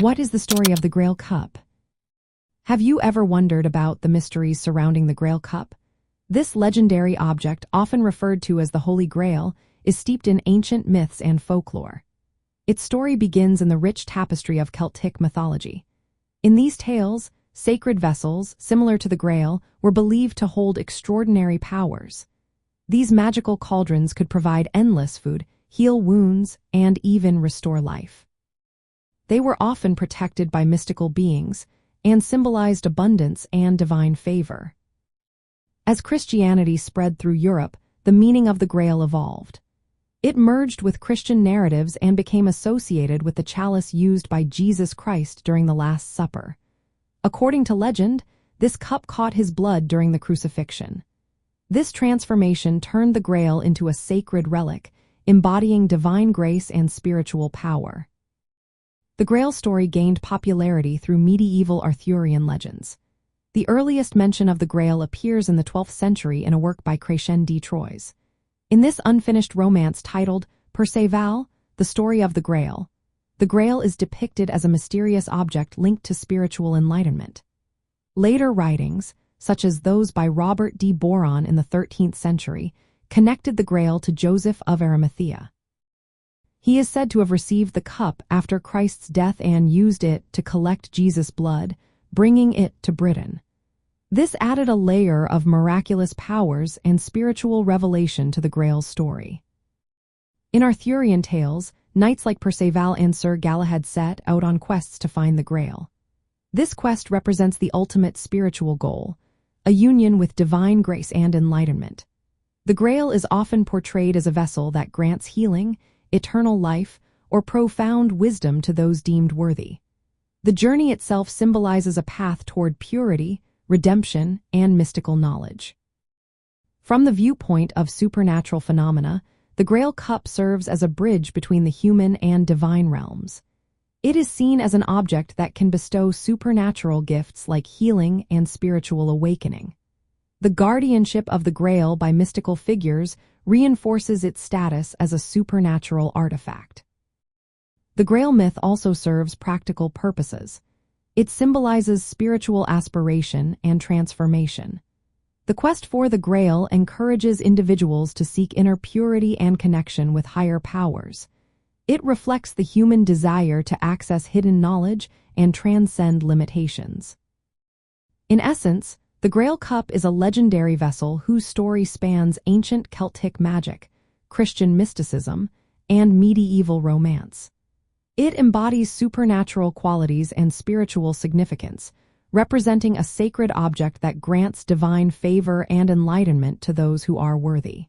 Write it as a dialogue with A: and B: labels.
A: What is the story of the Grail Cup? Have you ever wondered about the mysteries surrounding the Grail Cup? This legendary object, often referred to as the Holy Grail, is steeped in ancient myths and folklore. Its story begins in the rich tapestry of Celtic mythology. In these tales, sacred vessels, similar to the Grail, were believed to hold extraordinary powers. These magical cauldrons could provide endless food, heal wounds, and even restore life. They were often protected by mystical beings and symbolized abundance and divine favor. As Christianity spread through Europe, the meaning of the Grail evolved. It merged with Christian narratives and became associated with the chalice used by Jesus Christ during the Last Supper. According to legend, this cup caught his blood during the crucifixion. This transformation turned the Grail into a sacred relic, embodying divine grace and spiritual power. The Grail story gained popularity through medieval Arthurian legends. The earliest mention of the Grail appears in the 12th century in a work by Grail de Troyes. In this unfinished romance titled Perceval, the story of the Grail is depicted as a mysterious object linked to spiritual enlightenment. Later writings, such as those by Robert de Boron in the 13th century, connected the Grail to Joseph of Arimathea. He is said to have received the cup after Christ's death and used it to collect Jesus' blood, bringing it to Britain. This added a layer of miraculous powers and spiritual revelation to the Grail's story. In Arthurian tales, knights like Perceval and Sir Galahad set out on quests to find the Grail. This quest represents the ultimate spiritual goal, a union with divine grace and enlightenment. The Grail is often portrayed as a vessel that grants healing, eternal life, or profound wisdom to those deemed worthy. The journey itself symbolizes a path toward purity, redemption, and mystical knowledge. From the viewpoint of supernatural phenomena, the Grail Cup serves as a bridge between the human and divine realms. It is seen as an object that can bestow supernatural gifts like healing and spiritual awakening. The guardianship of the Grail by mystical figures reinforces its status as a supernatural artifact. The Grail myth also serves practical purposes. It symbolizes spiritual aspiration and transformation. The quest for the Grail encourages individuals to seek inner purity and connection with higher powers. It reflects the human desire to access hidden knowledge and transcend limitations. In essence, the Grail Cup is a legendary vessel whose story spans ancient Celtic magic, Christian mysticism, and medieval romance. It embodies supernatural qualities and spiritual significance, representing a sacred object that grants divine favor and enlightenment to those who are worthy.